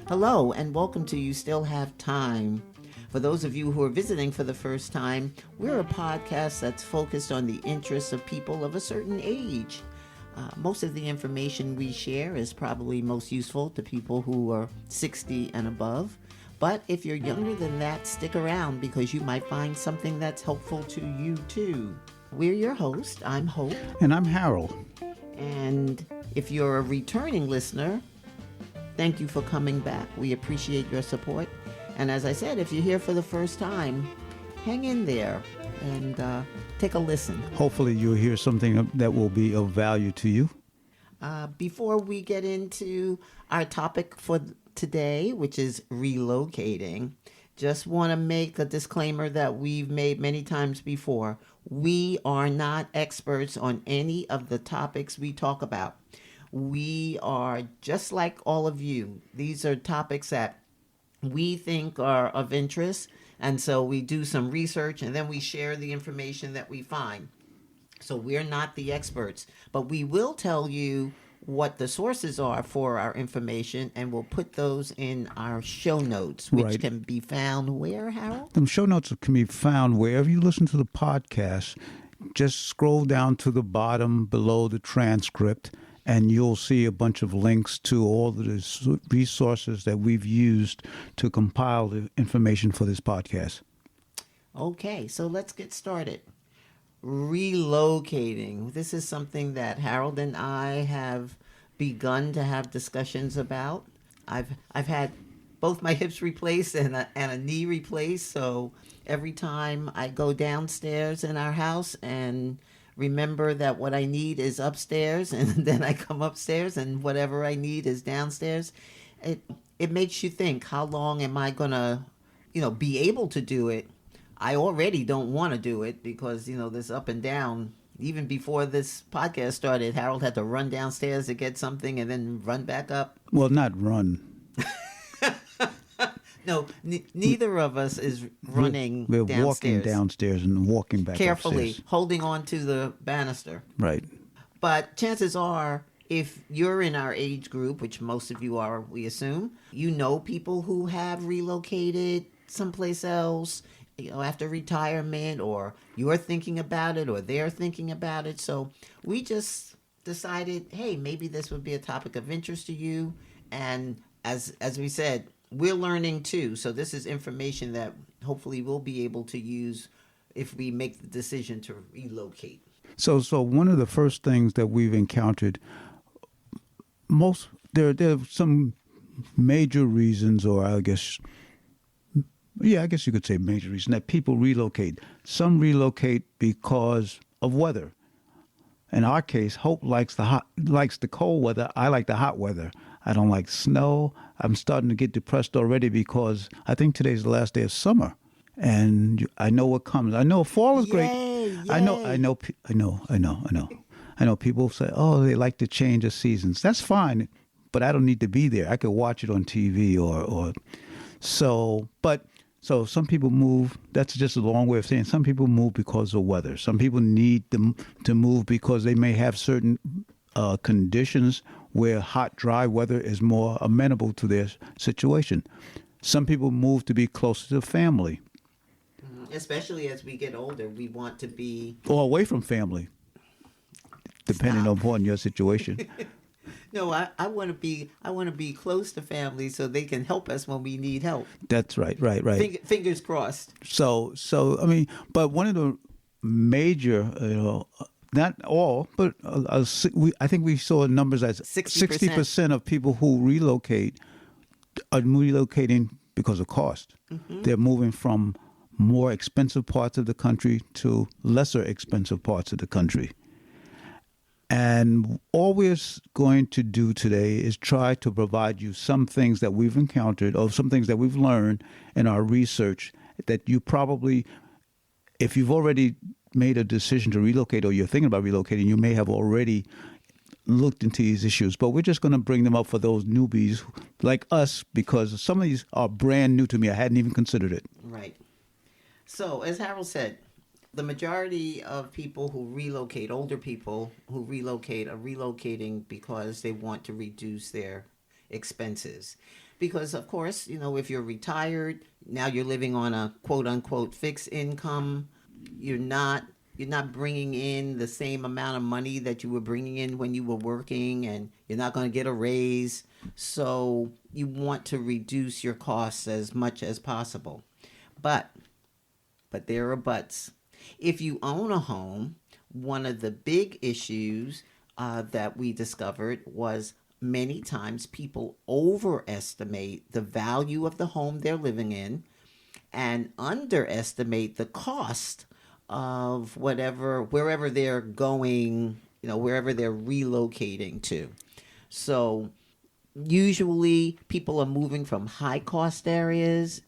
Hello, and welcome to You Still Have Time. For those of you who are visiting for the first time, we're a podcast that's focused on the interests of people of a certain age. Most of the information we share is probably most useful to people who are 60 and above. But if you're younger than that, stick around because you might find something that's helpful to you too. We're your host. I'm Hope. And I'm Harold. And if you're a returning listener, thank you for coming back. We appreciate your support. And as I said, if you're here for the first time, hang in there and take a listen. Hopefully you'll hear something that will be of value to you. Before we get into our topic for today, which is relocating, just want to make a disclaimer that we've made many times before. We are not experts on any of the topics we talk about. We are just like all of you. These are topics that we think are of interest, and so we do some research and then we share the information that we find. So we're not the experts, but we will tell you what the sources are for our information, and we'll put those in our show notes, which can be found where, Harold? The show notes can be found wherever you listen to the podcast. Just scroll down to the bottom below the transcript, and you'll see a bunch of links to all the resources that we've used to compile the information for this podcast. Okay, so let's get started. Relocating. This is something that Harold and I have begun to have discussions about. I've had both my hips replaced and a knee replaced, so every time I go downstairs in our house and remember that what I need is upstairs, and then I come upstairs and whatever I need is downstairs, it makes you think, how long am I gonna, be able to do it? I already don't want to do it because, this up and down. Even before this podcast started, Harold had to run downstairs to get something and then run back up. Well, not run. No, neither of us is running We're downstairs. walking downstairs and walking back carefully, upstairs. holding on to the banister. Right. But chances are, if you're in our age group, which most of you are, we assume, you know people who have relocated someplace else, after retirement, or you're thinking about it, or they're thinking about it. So we just decided, hey, maybe this would be a topic of interest to you. And as we said, we're learning too. So this is information that hopefully we'll be able to use if we make the decision to relocate. So one of the first things that we've encountered, there are some major reasons, or I guess you could say major reason that people relocate. Some relocate because of weather. In our case, Hope likes the cold weather. I like the hot weather. I don't like snow. I'm starting to get depressed already because I think today's the last day of summer, and I know what comes. I know fall is great. Yay. I know. People say, "Oh, they like the change of seasons." That's fine, but I don't need to be there. I could watch it on TV or so. So some people move. That's just a long way of saying some people move because of weather. Some people need them to move because they may have certain conditions where hot, dry weather is more amenable to their situation. Some people move to be closer to family. Especially as we get older, we want to be... Or away from family, depending upon your situation. No, I want to be close to family so they can help us when we need help. That's right. Fingers crossed. So I mean, but one of the major, not all, but I think we saw numbers as 60% of people who relocate are relocating because of cost. Mm-hmm. They're moving from more expensive parts of the country to lesser expensive parts of the country. And all we're going to do today is try to provide you some things that we've encountered or some things that we've learned in our research that you probably, if you've already made a decision to relocate or you're thinking about relocating, you may have already looked into these issues. But we're just going to bring them up for those newbies like us because some of these are brand new to me. I hadn't even considered it. Right. So, as Harold said, the majority of people who relocate, older people who relocate, are relocating because they want to reduce their expenses. Because of course, if you're retired, now you're living on a quote unquote fixed income. You're not you're not bringing in the same amount of money that you were bringing in when you were working, and you're not going to get a raise. So you want to reduce your costs as much as possible. But there are buts. If you own a home, one of the big issues that we discovered was many times people overestimate the value of the home they're living in and underestimate the cost of wherever they're going, wherever they're relocating to. So usually people are moving from high cost areas,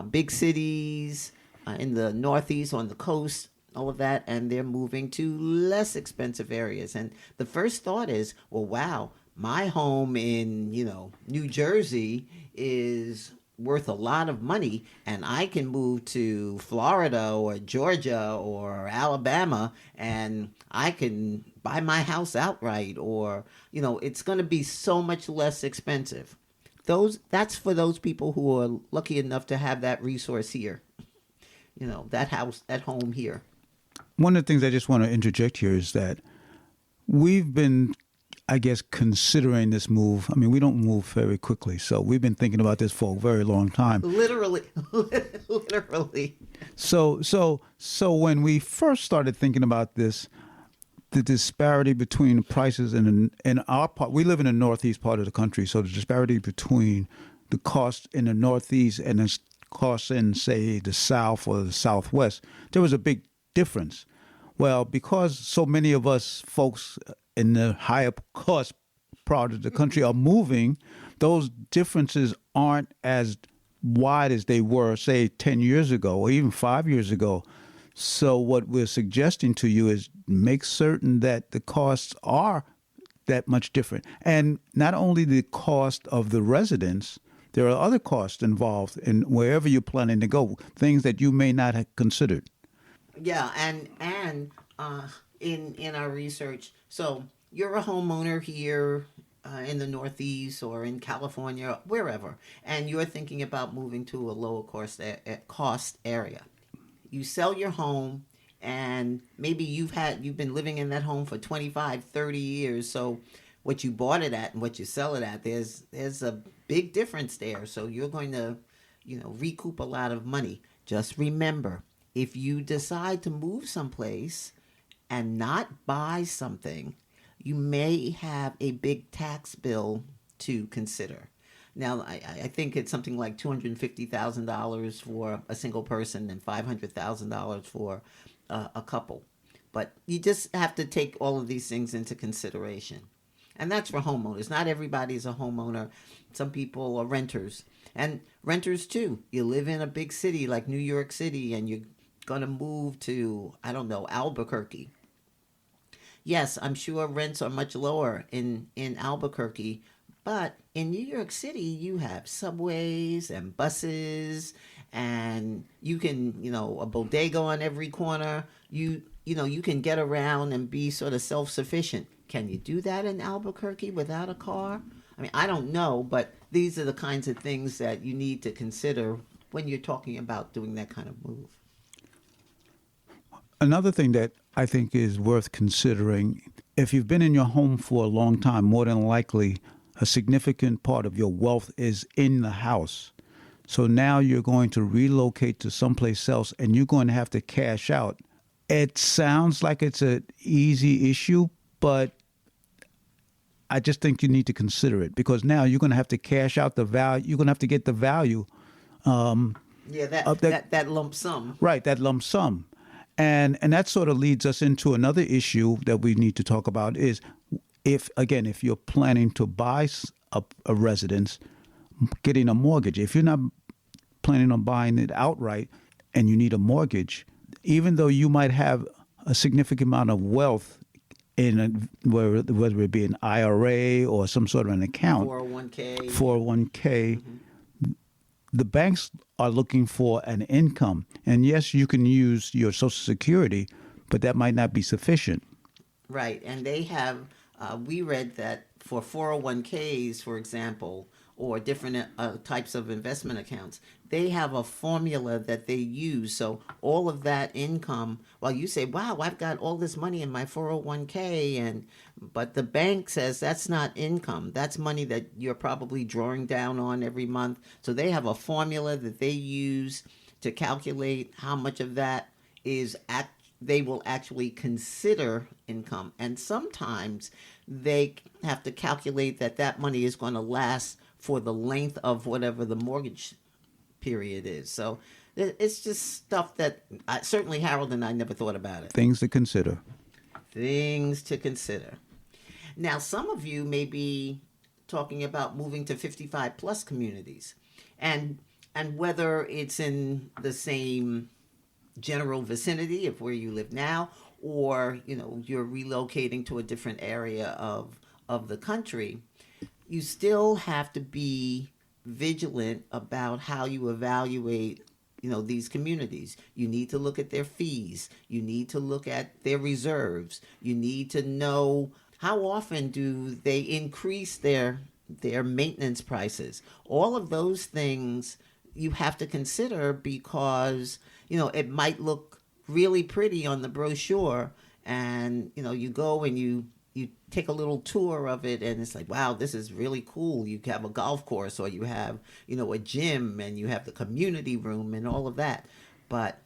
big cities in the Northeast, on the coast, all of that, and they're moving to less expensive areas. And the first thought is, well, wow, my home in, New Jersey is worth a lot of money, and I can move to Florida or Georgia or Alabama, and I can buy my house outright, or it's going to be so much less expensive. That's for those people who are lucky enough to have that resource here, that house at home here. One of the things I just want to interject here is that we've been, I guess, considering this move. I mean, we don't move very quickly, so we've been thinking about this for a very long time. Literally, literally. So when we first started thinking about this, the disparity between the prices in our part, we live in the northeast part of the country, so the disparity between the cost in the northeast and the cost in, say, the south or the southwest, there was a big difference. Well, because so many of us folks in the higher cost part of the country are moving, those differences aren't as wide as they were, say, 10 years ago or even 5 years ago. So what we're suggesting to you is make certain that the costs are that much different. And not only the cost of the residence, there are other costs involved in wherever you're planning to go, things that you may not have considered. Yeah, and in our research, so you're a homeowner here in the Northeast or in California, wherever, and you're thinking about moving to a lower cost area. You sell your home, and maybe you've been living in that home for 25, 30 years. So what you bought it at and what you sell it at, there's a big difference there. So you're going to, recoup a lot of money. Just remember, if you decide to move someplace and not buy something, you may have a big tax bill to consider. Now, I think it's something like $250,000 for a single person and $500,000 for a couple. But you just have to take all of these things into consideration. And that's for homeowners. Not everybody's a homeowner. Some people are renters. And renters, too. You live in a big city like New York City, and you're going to move to, I don't know, Albuquerque. Yes, I'm sure rents are much lower in Albuquerque, but in New York City, you have subways and buses, and you can, a bodega on every corner. You can get around and be sort of self-sufficient. Can you do that in Albuquerque without a car? I mean, I don't know, but these are the kinds of things that you need to consider when you're talking about doing that kind of move. Another thing that I think is worth considering, if you've been in your home for a long time, more than likely a significant part of your wealth is in the house. So now you're going to relocate to someplace else and you're going to have to cash out. It sounds like it's an easy issue, but I just think you need to consider it, because now you're going to have to cash out the value. You're going to have to get the value. Yeah, that lump sum. Right, that lump sum. And that sort of leads us into another issue that we need to talk about is if you're planning to buy a residence, getting a mortgage. If you're not planning on buying it outright and you need a mortgage, even though you might have a significant amount of wealth whether it be an IRA or some sort of an account, 401k, the banks are looking for an income. And yes, you can use your Social Security, but that might not be sufficient. Right. And they have, we read that for 401ks, for example, or different types of investment accounts, they have a formula that they use. So all of that income, while you say, wow, I've got all this money in my 401k, but the bank says that's not income. That's money that you're probably drawing down on every month. So they have a formula that they use to calculate how much of that is they will actually consider income. And sometimes they have to calculate that that money is going to last for the length of whatever the mortgage period is. So it's just stuff that certainly Harold and I never thought about it. Things to consider. Things to consider. Now, some of you may be talking about moving to 55 plus communities, and whether it's in the same general vicinity of where you live now, or you're relocating to a different area of the country, you still have to be vigilant about how you evaluate these communities. You need to look at their fees. You need to look at their reserves. You need to know how often do they increase their maintenance prices. All of those things you have to consider, because it might look really pretty on the brochure, and you go and you take a little tour of it, and it's like, wow, this is really cool. You have a golf course, or you have a gym, and you have the community room and all of that. But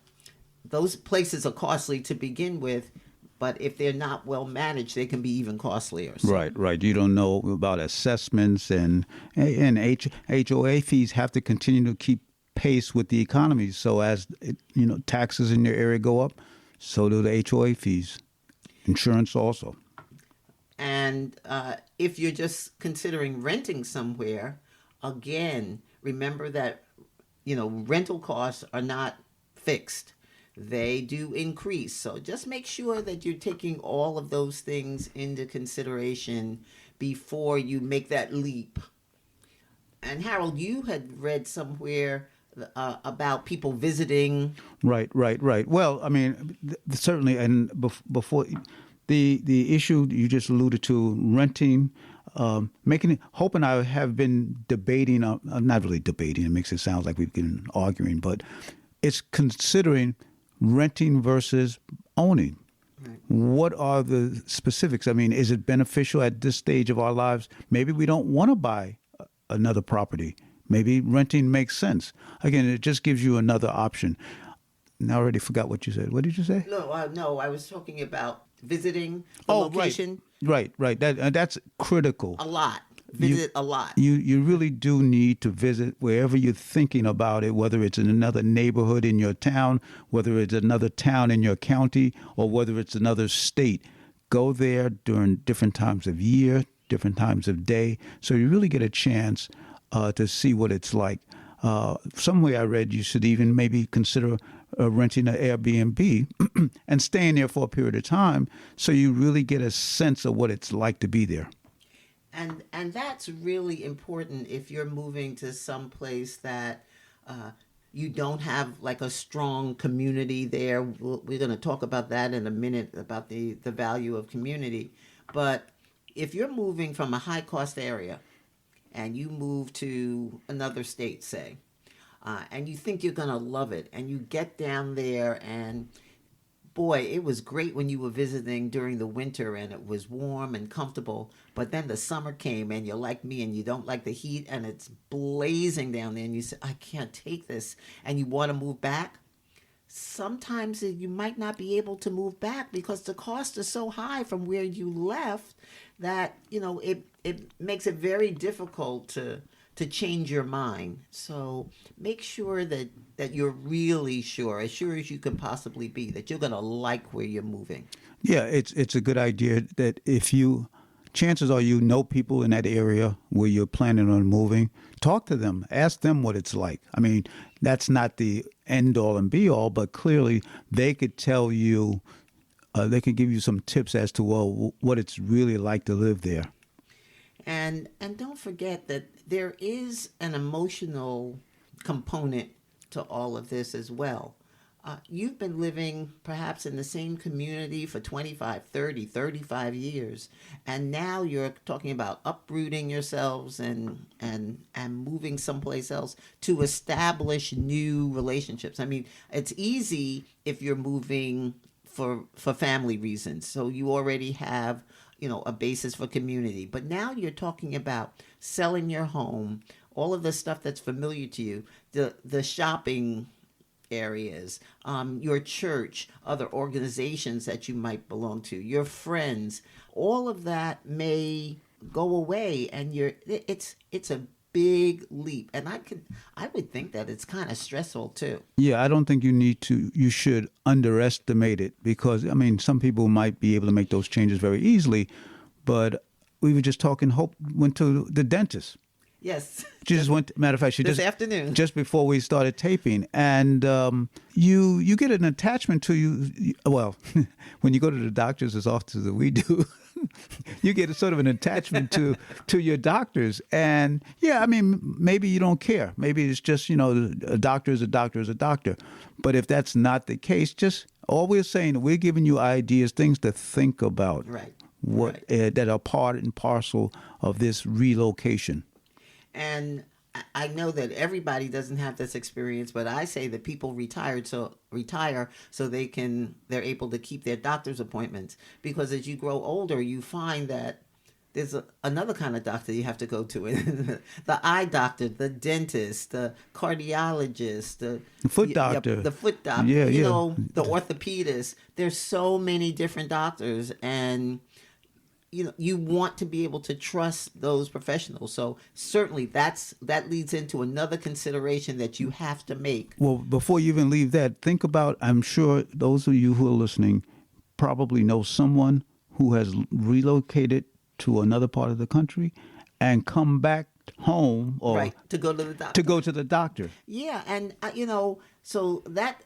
those places are costly to begin with, but if they're not well managed, they can be even costlier. So. Right. You don't know about assessments, and HOA fees have to continue to keep pace with the economy. So as taxes in your area go up, so do the HOA fees. Insurance also. And if you're just considering renting somewhere, again, remember that rental costs are not fixed. They do increase. So just make sure that you're taking all of those things into consideration before you make that leap. And Harold, you had read somewhere about people visiting. Right. Well, I mean, certainly, and before the issue you just alluded to, renting, Hope and I have been debating, not really debating, it makes it sound like we've been arguing, but it's considering renting versus owning. Right. What are the specifics? I mean, is it beneficial at this stage of our lives? Maybe we don't want to buy another property. Maybe renting makes sense. Again, it just gives you another option. Now I already forgot what you said. What did you say? No, I was talking about visiting the location. Right. That's critical. A lot. Visit a lot. You really do need to visit wherever you're thinking about it, whether it's in another neighborhood in your town, whether it's another town in your county, or whether it's another state. Go there during different times of year, different times of day, so you really get a chance to see what it's like. Somewhere I read you should even maybe consider renting an Airbnb and staying there for a period of time, so you really get a sense of what it's like to be there. And that's really important if you're moving to some place that you don't have like a strong community there. We're going to talk about that in a minute, about the value of community. But if you're moving from a high cost area and you move to another state, say, and you think you're going to love it, and you get down there, and boy, it was great when you were visiting during the winter and it was warm and comfortable, but then the summer came and you're like me and you don't like the heat and it's blazing down there and you say, I can't take this, and you want to move back. Sometimes you might not be able to move back because the cost is so high from where you left that it makes it very difficult to change your mind. So make sure that you're really sure, as sure as you can possibly be, that you're going to like where you're moving. Yeah, it's a good idea that chances are you know people in that area where you're planning on moving. Talk to them. Ask them what it's like. I mean, that's not the end all and be all, but clearly they could tell you, they could give you some tips as to, what it's really like to live there. And don't forget that there is an emotional component to all of this as well. You've been living perhaps in the same community for 25, 30, 35 years. And now you're talking about uprooting yourselves and moving someplace else to establish new relationships. I mean, it's easy if you're moving for family reasons. So you already have, a basis for community. But now you're talking about selling your home, all of the stuff that's familiar to you, the shopping areas, your church, other organizations that you might belong to, your friends, all of that may go away, and it's a big leap, and I would think that it's kind of stressful too. Yeah, I don't think you should underestimate it because, I mean, some people might be able to make those changes very easily, but we were just talking, Hope went to the dentist. Yes. She just went. Matter of fact, she this just afternoon, just before we started taping, and you get an attachment to you. Well, when you go to the doctors as often as we do, you get a sort of an attachment to your doctors, and yeah, I mean, maybe you don't care. Maybe it's just a doctor is a doctor is a doctor, but if that's not the case, just all we're saying, we're giving you ideas, things to think about, right? That are part and parcel of this relocation. And I know that everybody doesn't have this experience, but I say that people retire so they're able to keep their doctor's appointments, because as you grow older, you find that there's another kind of doctor you have to go to. The eye doctor, the dentist, the cardiologist, the foot doctor, the orthopedist. There's so many different doctors, and you want to be able to trust those professionals. So certainly that leads into another consideration that you have to make. Well, before you even leave that, think about, I'm sure those of you who are listening probably know someone who has relocated to another part of the country and come back home or to go to the doctor. To go to the doctor. Yeah, and so that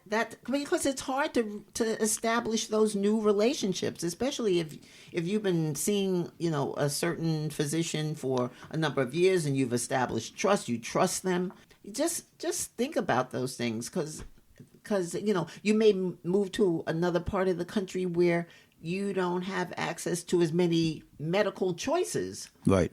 because it's hard to establish those new relationships, especially if you've been seeing a certain physician for a number of years and you've established trust. You trust them. Just think about those things, because you may move to another part of the country where you don't have access to as many medical choices. Right.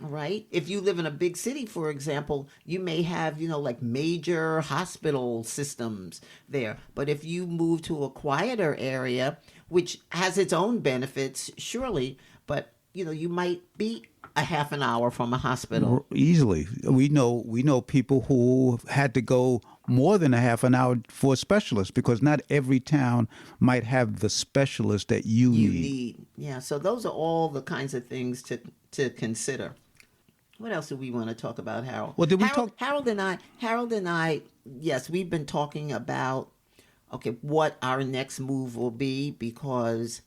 Right? If you live in a big city, for example, you may have, like major hospital systems there. But if you move to a quieter area, which has its own benefits, surely, but, you might be a half an hour from a hospital. Easily. We know people who had to go more than a half an hour for a specialist, because not every town might have the specialist that you need. Yeah, so those are all the kinds of things to consider. What else do we want to talk about, Harold? Well, did we talk? Harold and I, yes, we've been talking about, what our next move will be, because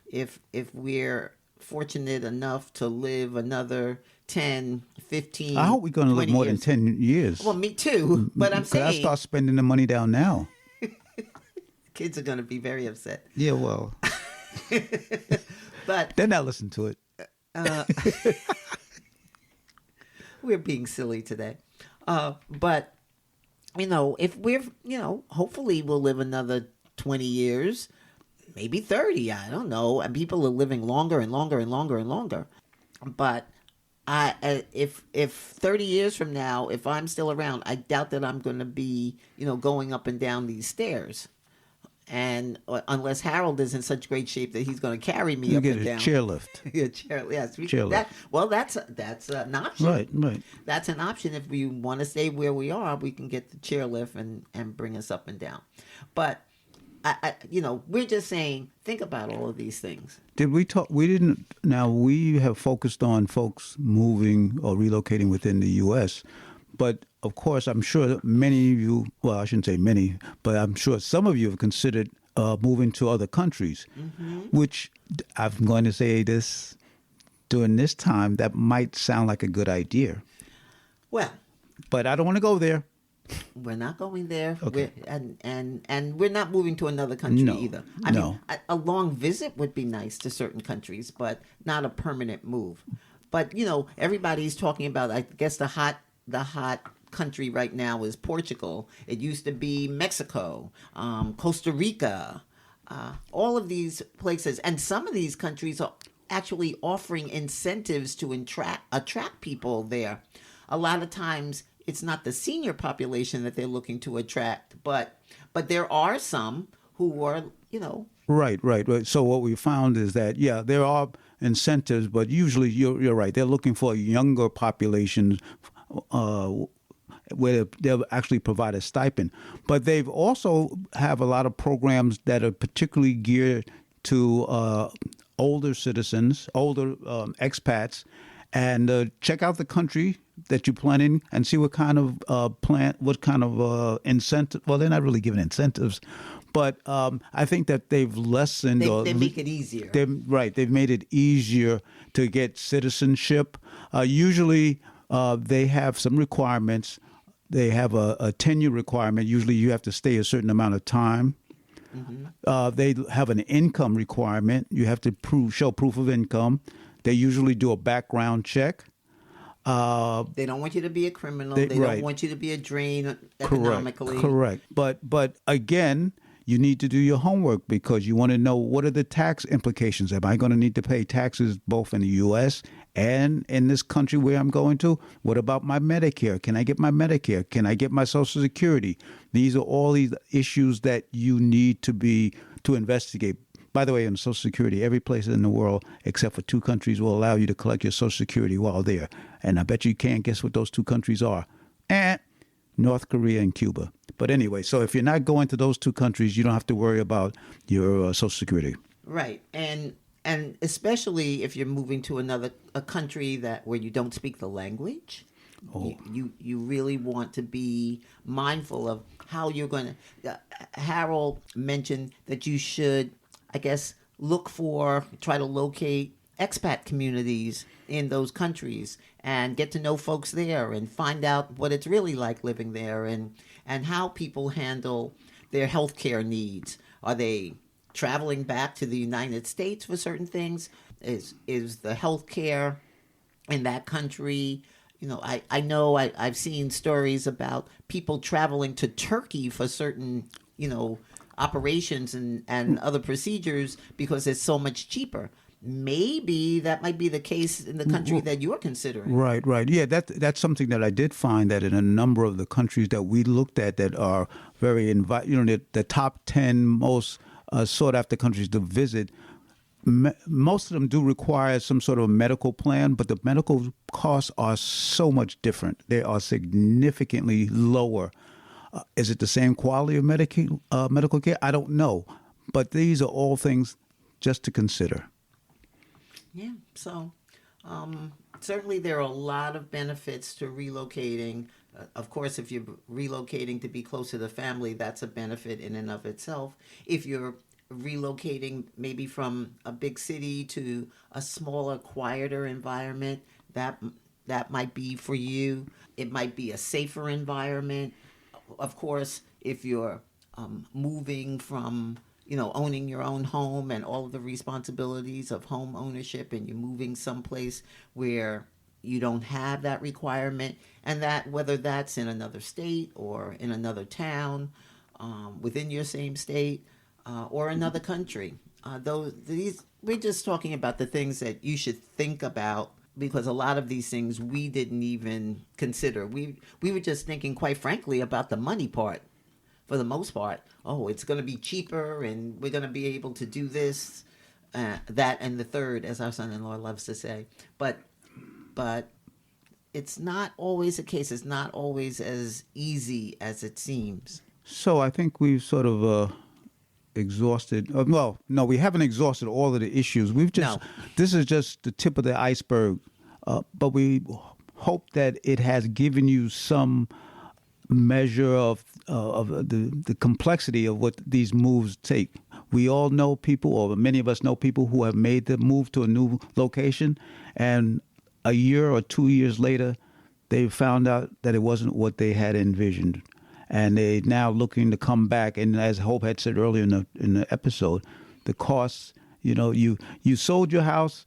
if we're fortunate enough to live another 10, 15, I hope we're going to live more than 10 years. Well, me too, but I'm saying. I start spending the money down now. Kids are going to be very upset. Yeah, well. But they're not listening to it. We're being silly today. But, if we're, hopefully we'll live another 20 years, maybe 30. I don't know. And people are living longer and longer and longer and longer. But if 30 years from now, if I'm still around, I doubt that I'm going to be, going up and down these stairs. And unless Harold is in such great shape that he's going to carry me up and down. You get a chairlift. Yeah, chairlift. That's an option. Right. That's an option. If we want to stay where we are, we can get the chairlift and bring us up and down. But we're just saying, think about all of these things. Did we talk? We didn't. Now, we have focused on folks moving or relocating within the U.S., but of course, I'm sure many of you, well, I shouldn't say many, but I'm sure some of you have considered moving to other countries, which I'm going to say this during this time, that might sound like a good idea. Well. But I don't want to go there. We're not going there. Okay. And we're not moving to another country either. I mean, a long visit would be nice to certain countries, but not a permanent move. But, everybody's talking about, I guess, the hot country right now is Portugal. It used to be Mexico, Costa Rica, all of these places. And some of these countries are actually offering incentives to attract people there. A lot of times it's not the senior population that they're looking to attract, but there are some who are, Right. So what we found is that, yeah, there are incentives, but usually you're right. They're looking for a younger population where they'll actually provide a stipend. But they've also have a lot of programs that are particularly geared to older citizens, older expats, and check out the country that you plan in and see what kind of incentive. Well, they're not really giving incentives, but I think that they've lessened. They make it easier. They've made it easier to get citizenship. Usually, they have some requirements. They have a tenure requirement. Usually, you have to stay a certain amount of time. Mm-hmm. They have an income requirement. You have to show proof of income. They usually do a background check. They don't want you to be a criminal. They don't want you to be a drain economically. Correct. But again, you need to do your homework because you want to know what are the tax implications. Am I going to need to pay taxes both in the U.S. and in this country where I'm going to? What about my Medicare? Can I get my Medicare? Can I get my Social Security? These are all these issues that you need to investigate. By the way, in Social Security, every place in the world except for 2 countries will allow you to collect your Social Security while there. And I bet you can't guess what those 2 countries are. North Korea and Cuba. But anyway, so if you're not going to those 2 countries, you don't have to worry about your Social Security. Right. And especially if you're moving to a country where you don't speak the language. Oh. You really want to be mindful of how you're going to. Harold mentioned that you should, I guess, try to locate expat communities in those countries and get to know folks there and find out what it's really like living there and how people handle their healthcare needs. Are they traveling back to the United States for certain things? Is the healthcare in that country? I know I've seen stories about people traveling to Turkey for certain, operations and other procedures because it's so much cheaper. Maybe that might be the case in the country that you're considering. Right. Yeah, that's something that I did find that in a number of the countries that we looked at that are very the top 10 most sought after countries to visit. Most of them do require some sort of medical plan, but the medical costs are so much different. They are significantly lower. Is it the same quality of medical care? I don't know. But these are all things just to consider. Yeah. So certainly there are a lot of benefits to relocating. Of course, if you're relocating to be closer to family, that's a benefit in and of itself. If you're relocating maybe from a big city to a smaller, quieter environment, that might be for you. It might be a safer environment. Of course, if you're moving from, owning your own home and all of the responsibilities of home ownership, and you're moving someplace where you don't have that requirement, and that whether that's in another state or in another town, within your same state, or another country. We're just talking about the things that you should think about, because a lot of these things we didn't even consider. We were just thinking, quite frankly, about the money part. For the most part, it's going to be cheaper, and we're going to be able to do this, that, and the third, as our son-in-law loves to say. But it's not always the case. It's not always as easy as it seems. So I think we've sort of exhausted. No, we haven't exhausted all of the issues. This is just the tip of the iceberg. But we hope that it has given you some measure of the complexity of what these moves take. We all know people, or many of us know people, who have made the move to a new location, and a year or 2 years later, they found out that it wasn't what they had envisioned. And they're now looking to come back. And as Hope had said earlier in the episode, the costs, you sold your house,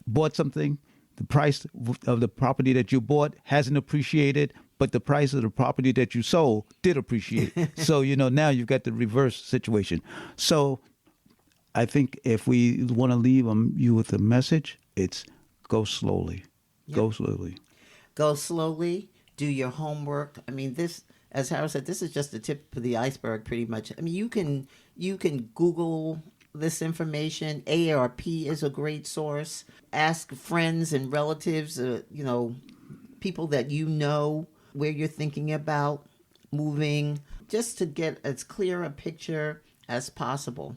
bought something, the price of the property that you bought hasn't appreciated, but the price of the property that you sold did appreciate. So, now you've got the reverse situation. So I think if we want to leave you with a message, it's go slowly. Yep. Go slowly. Go slowly. Do your homework. I mean, this, as Harold said, this is just the tip of the iceberg, pretty much. I mean, you can Google this information. AARP is a great source. Ask friends and relatives, people that where you're thinking about moving, just to get as clear a picture as possible.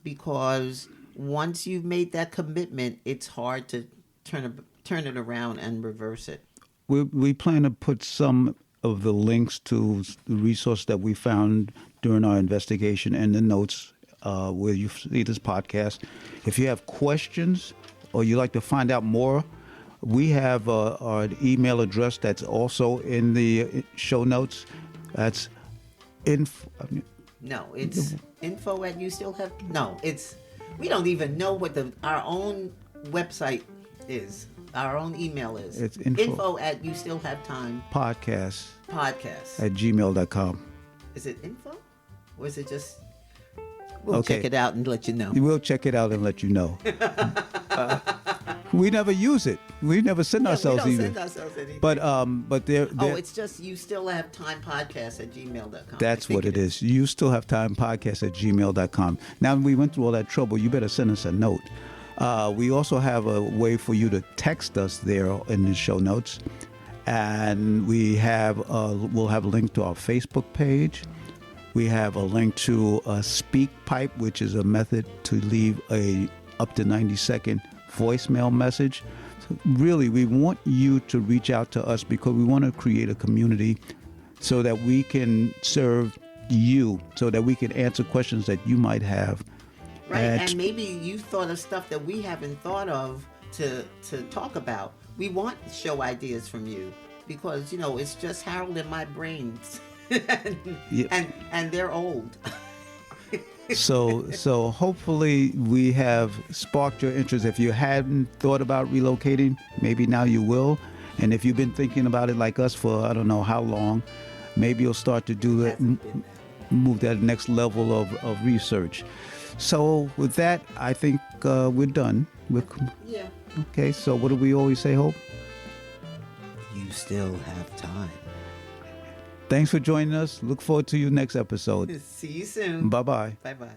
Because once you've made that commitment, it's hard to turn it around and reverse it. We plan to put some of the links to the resource that we found during our investigation in the notes where you see this podcast. If you have questions or you'd like to find out more, we have our email address that's also in the show notes. That's No, it's info at you still have. No, we don't even know what our own website is. Our own email is. It's info at you still have time podcast at gmail.com. Is it info? Or is it just... We'll check it out and let you know. We'll check it out and let you know. We never use it. We never send ourselves we don't either. send ourselves anything. But they're it's just you still have time podcast at gmail.com. That's what it is. You still have time podcast at gmail.com. Now we went through all that trouble. You better send us a note. We also have a way for you to text us there in the show notes. And we'll have a link to our Facebook page. We have a link to a SpeakPipe, which is a method to leave a up to 90-second voicemail message. So really, we want you to reach out to us because we want to create a community so that we can serve you, so that we can answer questions that you might have. Right, and maybe you thought of stuff that we haven't thought of to talk about. We want show ideas from you because, it's just Harold in my brains. and they're old. So hopefully we have sparked your interest. If you hadn't thought about relocating, maybe now you will. And if you've been thinking about it like us for I don't know how long, maybe you'll start to do that, move that next level of research. So with that, I think we're done. Yeah. Okay, so what do we always say, Hope? You still have time. Thanks for joining us. Look forward to your next episode. See you soon. Bye-bye. Bye-bye.